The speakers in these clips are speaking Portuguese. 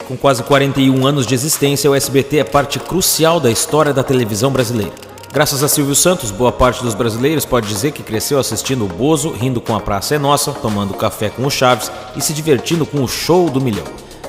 Com quase 41 anos de existência, o SBT é parte crucial da história da televisão brasileira. Graças a Silvio Santos, boa parte dos brasileiros pode dizer que cresceu assistindo o Bozo, rindo com A Praça é Nossa, tomando café com o Chaves e se divertindo com o Show do Milhão.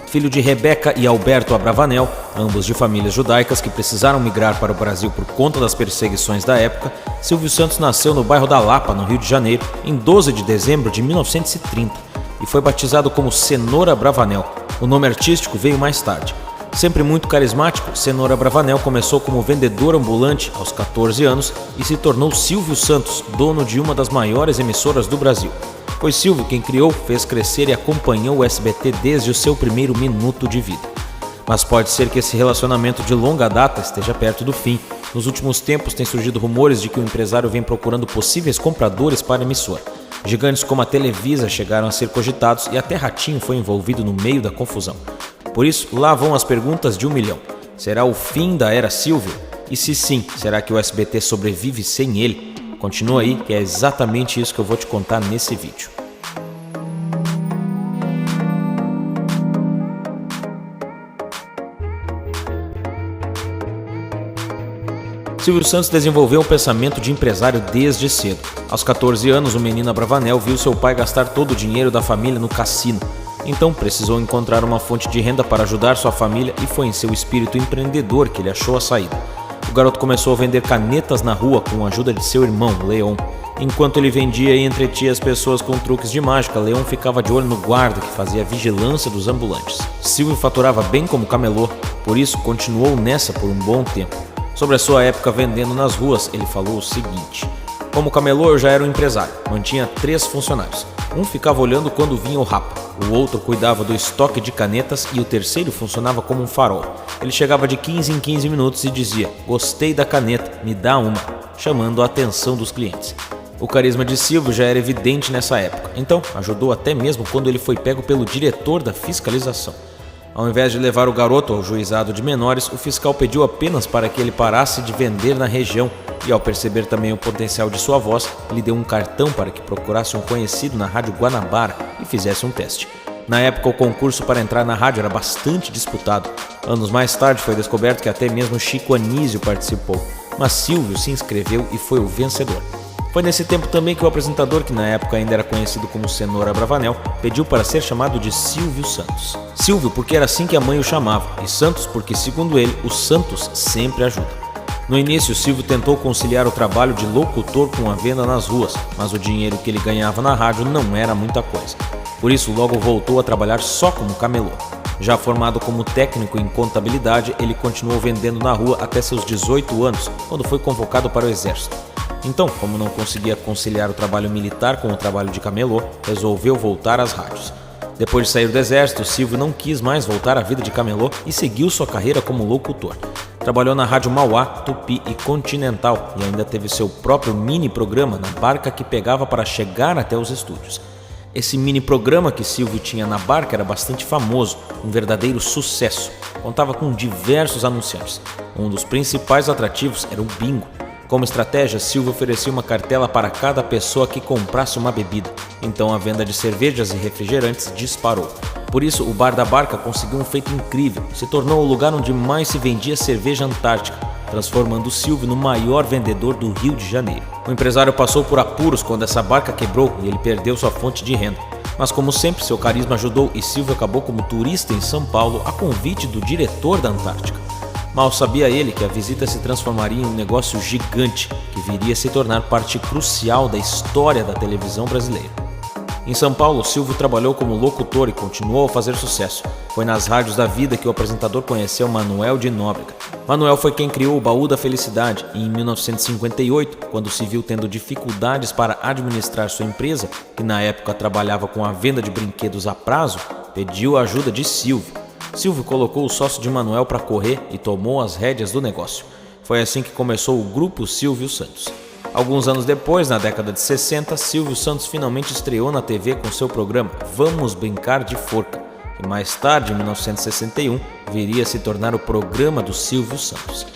Filho de Rebeca e Alberto Abravanel, ambos de famílias judaicas que precisaram migrar para o Brasil por conta das perseguições da época, Silvio Santos nasceu no bairro da Lapa, no Rio de Janeiro, em 12 de dezembro de 1930 e foi batizado como Cenoura Abravanel. O nome artístico veio mais tarde. Sempre muito carismático, Cenoura Abravanel começou como vendedor ambulante aos 14 anos e se tornou Silvio Santos, dono de uma das maiores emissoras do Brasil. Foi Silvio quem criou, fez crescer e acompanhou o SBT desde o seu primeiro minuto de vida. Mas pode ser que esse relacionamento de longa data esteja perto do fim. Nos últimos tempos têm surgido rumores de que o empresário vem procurando possíveis compradores para a emissora. Gigantes como a Televisa chegaram a ser cogitados e até Ratinho foi envolvido no meio da confusão. Por isso, lá vão as perguntas de 1 milhão. Será o fim da era Silvio? E se sim, será que o SBT sobrevive sem ele? Continua aí, que é exatamente isso que eu vou te contar nesse vídeo. Silvio Santos desenvolveu um pensamento de empresário desde cedo. Aos 14 anos, o menino Abravanel viu seu pai gastar todo o dinheiro da família no cassino. Então precisou encontrar uma fonte de renda para ajudar sua família e foi em seu espírito empreendedor que ele achou a saída. O garoto começou a vender canetas na rua com a ajuda de seu irmão, Leon. Enquanto ele vendia e entretinha as pessoas com truques de mágica, Leon ficava de olho no guarda que fazia a vigilância dos ambulantes. Silvio faturava bem como camelô, por isso continuou nessa por um bom tempo. Sobre a sua época vendendo nas ruas, ele falou o seguinte: como camelô eu já era um empresário, mantinha 3 funcionários. Um ficava olhando quando vinha o rapa, o outro cuidava do estoque de canetas e o terceiro funcionava como um farol. Ele chegava de 15 em 15 minutos e dizia: gostei da caneta, me dá uma, chamando a atenção dos clientes. O carisma de Silvio já era evidente nessa época, então ajudou até mesmo quando ele foi pego pelo diretor da fiscalização. Ao invés de levar o garoto ao juizado de menores, o fiscal pediu apenas para que ele parasse de vender na região e, ao perceber também o potencial de sua voz, lhe deu um cartão para que procurasse um conhecido na Rádio Guanabara e fizesse um teste. Na época, o concurso para entrar na rádio era bastante disputado. Anos mais tarde foi descoberto que até mesmo Chico Anísio participou, mas Silvio se inscreveu e foi o vencedor. Foi nesse tempo também que o apresentador, que na época ainda era conhecido como Cenoura Abravanel, pediu para ser chamado de Silvio Santos. Silvio porque era assim que a mãe o chamava, e Santos porque, segundo ele, o Santos sempre ajuda. No início, Silvio tentou conciliar o trabalho de locutor com a venda nas ruas, mas o dinheiro que ele ganhava na rádio não era muita coisa. Por isso, logo voltou a trabalhar só como camelô. Já formado como técnico em contabilidade, ele continuou vendendo na rua até seus 18 anos, quando foi convocado para o exército. Então, como não conseguia conciliar o trabalho militar com o trabalho de camelô, resolveu voltar às rádios. Depois de sair do exército, Silvio não quis mais voltar à vida de camelô e seguiu sua carreira como locutor. Trabalhou na Rádio Mauá, Tupi e Continental e ainda teve seu próprio mini programa na barca que pegava para chegar até os estúdios. Esse mini programa que Silvio tinha na barca era bastante famoso, um verdadeiro sucesso. Contava com diversos anunciantes. Um dos principais atrativos era o bingo. Como estratégia, Silvio oferecia uma cartela para cada pessoa que comprasse uma bebida. Então a venda de cervejas e refrigerantes disparou. Por isso, o Bar da Barca conseguiu um feito incrível. Se tornou o lugar onde mais se vendia cerveja antártica, transformando Silvio no maior vendedor do Rio de Janeiro. O empresário passou por apuros quando essa barca quebrou e ele perdeu sua fonte de renda. Mas como sempre, seu carisma ajudou e Silvio acabou como turista em São Paulo a convite do diretor da Antártica. Mal sabia ele que a visita se transformaria em um negócio gigante que viria se tornar parte crucial da história da televisão brasileira. Em São Paulo, Silvio trabalhou como locutor e continuou a fazer sucesso. Foi nas rádios da vida que o apresentador conheceu Manuel de Nóbrega. Manuel foi quem criou o Baú da Felicidade e em 1958, quando se viu tendo dificuldades para administrar sua empresa, que na época trabalhava com a venda de brinquedos a prazo, pediu a ajuda de Silvio. Silvio colocou o sócio de Manuel para correr e tomou as rédeas do negócio. Foi assim que começou o Grupo Silvio Santos. Alguns anos depois, na década de 60, Silvio Santos finalmente estreou na TV com seu programa Vamos Brincar de Forca, que mais tarde, em 1961, viria a se tornar o programa do Silvio Santos.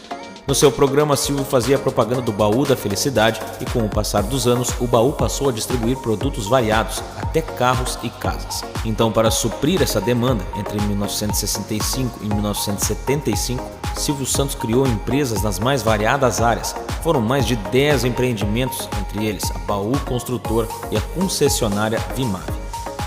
No seu programa, Silvio fazia a propaganda do Baú da Felicidade e, com o passar dos anos, o Baú passou a distribuir produtos variados, até carros e casas. Então, para suprir essa demanda, entre 1965 e 1975, Silvio Santos criou empresas nas mais variadas áreas. Foram mais de 10 empreendimentos, entre eles a Baú Construtor e a concessionária Vimave.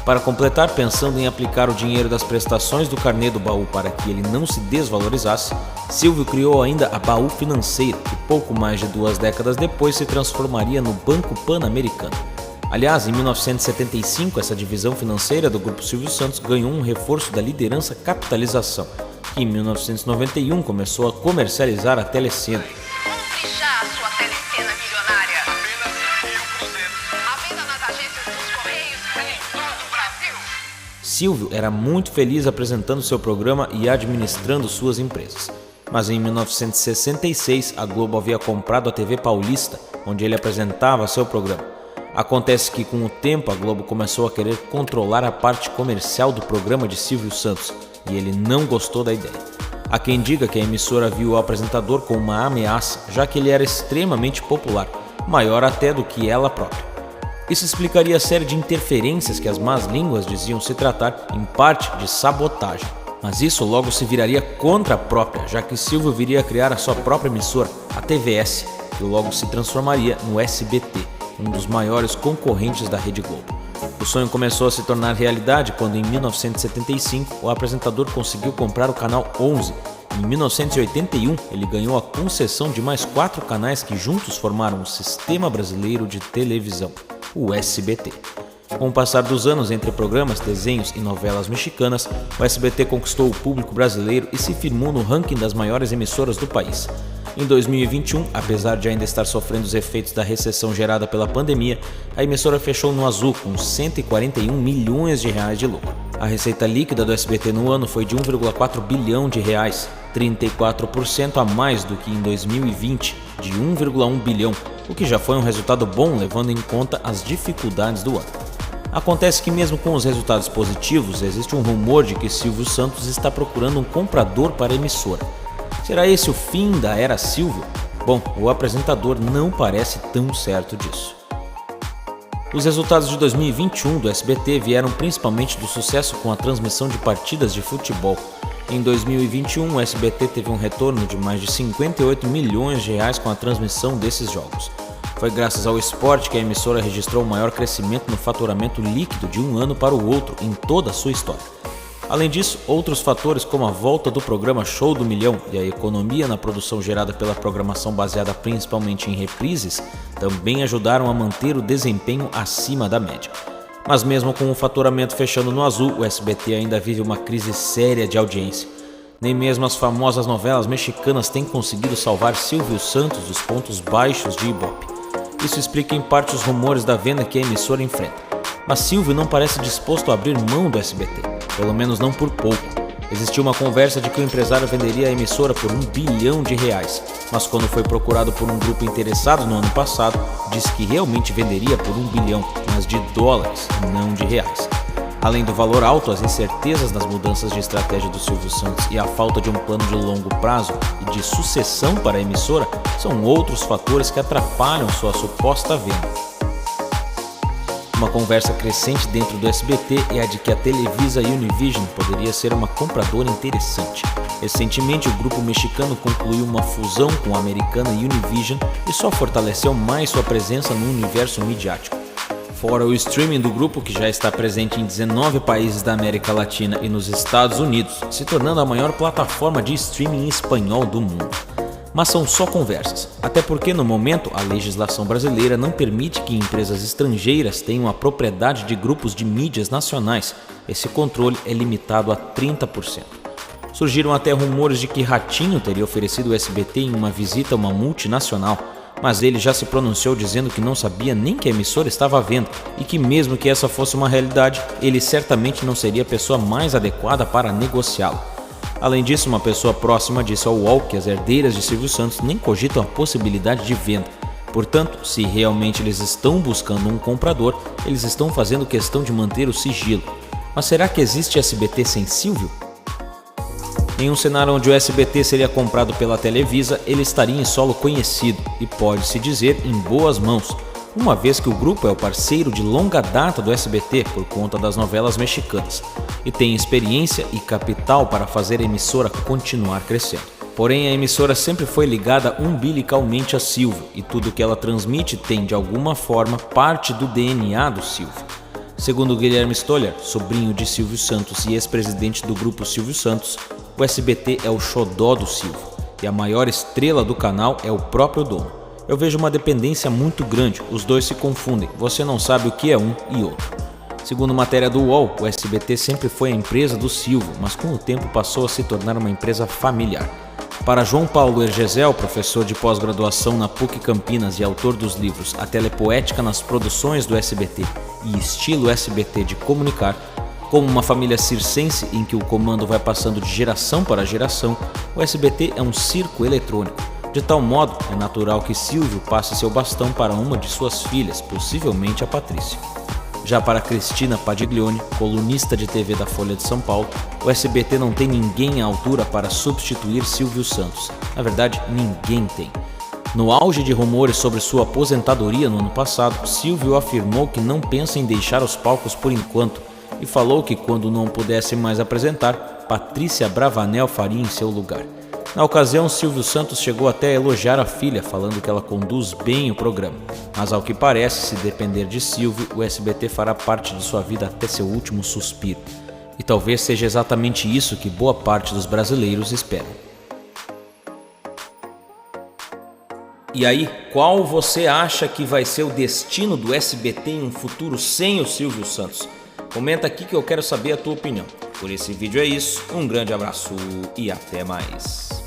Para completar, pensando em aplicar o dinheiro das prestações do carnê do Baú para que ele não se desvalorizasse, Silvio criou ainda a Baú Financeira, que pouco mais de 2 décadas depois se transformaria no Banco Pan-Americano. Aliás, em 1975, essa divisão financeira do Grupo Silvio Santos ganhou um reforço da liderança Capitalização, que em 1991 começou a comercializar a Telecena. Compre já a sua Telecena milionária. Apenas R$1.000. A venda nas agências dos Correios em todo o Brasil. Silvio era muito feliz apresentando seu programa e administrando suas empresas. Mas em 1966, a Globo havia comprado a TV Paulista, onde ele apresentava seu programa. Acontece que, com o tempo, a Globo começou a querer controlar a parte comercial do programa de Silvio Santos, e ele não gostou da ideia. Há quem diga que a emissora viu o apresentador como uma ameaça, já que ele era extremamente popular, maior até do que ela própria. Isso explicaria a série de interferências que as más línguas diziam se tratar, em parte, de sabotagem. Mas isso logo se viraria contra a própria, já que Silvio viria a criar a sua própria emissora, a TVS, que logo se transformaria no SBT, um dos maiores concorrentes da Rede Globo. O sonho começou a se tornar realidade quando, em 1975, o apresentador conseguiu comprar o canal 11. Em 1981, ele ganhou a concessão de mais 4 canais que juntos formaram o Sistema Brasileiro de Televisão, o SBT. Com o passar dos anos, entre programas, desenhos e novelas mexicanas, o SBT conquistou o público brasileiro e se firmou no ranking das maiores emissoras do país. Em 2021, apesar de ainda estar sofrendo os efeitos da recessão gerada pela pandemia, a emissora fechou no azul com R$141 milhões de lucro. A receita líquida do SBT no ano foi de R$1,4 bilhão, 34% a mais do que em 2020, de R$1,1 bilhão, o que já foi um resultado bom levando em conta as dificuldades do ano. Acontece que mesmo com os resultados positivos, existe um rumor de que Silvio Santos está procurando um comprador para a emissora. Será esse o fim da era Silvio? Bom, o apresentador não parece tão certo disso. Os resultados de 2021 do SBT vieram principalmente do sucesso com a transmissão de partidas de futebol. Em 2021, o SBT teve um retorno de mais de R$58 milhões com a transmissão desses jogos. Foi graças ao esporte que a emissora registrou o maior crescimento no faturamento líquido de um ano para o outro em toda a sua história. Além disso, outros fatores como a volta do programa Show do Milhão e a economia na produção gerada pela programação baseada principalmente em reprises também ajudaram a manter o desempenho acima da média. Mas mesmo com o faturamento fechando no azul, o SBT ainda vive uma crise séria de audiência. Nem mesmo as famosas novelas mexicanas têm conseguido salvar Silvio Santos dos pontos baixos de Ibope. Isso explica em parte os rumores da venda que a emissora enfrenta. Mas Silvio não parece disposto a abrir mão do SBT, pelo menos não por pouco. Existiu uma conversa de que o empresário venderia a emissora por R$1 bilhão, mas quando foi procurado por um grupo interessado no ano passado, disse que realmente venderia por R$1 bilhão, mas de dólares, não de reais. Além do valor alto, as incertezas nas mudanças de estratégia do Silvio Santos e a falta de um plano de longo prazo e de sucessão para a emissora são outros fatores que atrapalham sua suposta venda. Uma conversa crescente dentro do SBT é a de que a Televisa Univision poderia ser uma compradora interessante. Recentemente, o grupo mexicano concluiu uma fusão com a americana Univision e só fortaleceu mais sua presença no universo midiático. Fora o streaming do grupo, que já está presente em 19 países da América Latina e nos Estados Unidos, se tornando a maior plataforma de streaming em espanhol do mundo. Mas são só conversas, até porque no momento a legislação brasileira não permite que empresas estrangeiras tenham a propriedade de grupos de mídias nacionais. Esse controle é limitado a 30%. Surgiram até rumores de que Ratinho teria oferecido o SBT em uma visita a uma multinacional, mas ele já se pronunciou dizendo que não sabia nem que a emissora estava à venda e que mesmo que essa fosse uma realidade, ele certamente não seria a pessoa mais adequada para negociá-la. Além disso, uma pessoa próxima disse ao UOL que as herdeiras de Silvio Santos nem cogitam a possibilidade de venda. Portanto, se realmente eles estão buscando um comprador, eles estão fazendo questão de manter o sigilo. Mas será que existe SBT sem Silvio? Em um cenário onde o SBT seria comprado pela Televisa, ele estaria em solo conhecido e pode-se dizer em boas mãos, uma vez que o grupo é o parceiro de longa data do SBT por conta das novelas mexicanas e tem experiência e capital para fazer a emissora continuar crescendo. Porém, a emissora sempre foi ligada umbilicalmente a Silvio e tudo que ela transmite tem, de alguma forma, parte do DNA do Silvio. Segundo Guilherme Stoller, sobrinho de Silvio Santos e ex-presidente do grupo Silvio Santos, o SBT é o xodó do Silvio e a maior estrela do canal é o próprio dono. Eu vejo uma dependência muito grande, os dois se confundem, você não sabe o que é um e outro. Segundo matéria do UOL, o SBT sempre foi a empresa do Silvio, mas com o tempo passou a se tornar uma empresa familiar. Para João Paulo Ergesel, professor de pós-graduação na PUC Campinas e autor dos livros A Telepoética nas Produções do SBT e Estilo SBT de Comunicar, como uma família circense em que o comando vai passando de geração para geração, o SBT é um circo eletrônico. De tal modo, é natural que Silvio passe seu bastão para uma de suas filhas, possivelmente a Patrícia. Já para Cristina Padiglione, colunista de TV da Folha de São Paulo, o SBT não tem ninguém à altura para substituir Silvio Santos. Na verdade, ninguém tem. No auge de rumores sobre sua aposentadoria no ano passado, Silvio afirmou que não pensa em deixar os palcos por enquanto e falou que quando não pudesse mais apresentar, Patrícia Bravanel faria em seu lugar. Na ocasião, Silvio Santos chegou até a elogiar a filha, falando que ela conduz bem o programa. Mas ao que parece, se depender de Silvio, o SBT fará parte de sua vida até seu último suspiro. E talvez seja exatamente isso que boa parte dos brasileiros esperam. E aí, qual você acha que vai ser o destino do SBT em um futuro sem o Silvio Santos? Comenta aqui que eu quero saber a tua opinião. Por esse vídeo é isso, um grande abraço e até mais.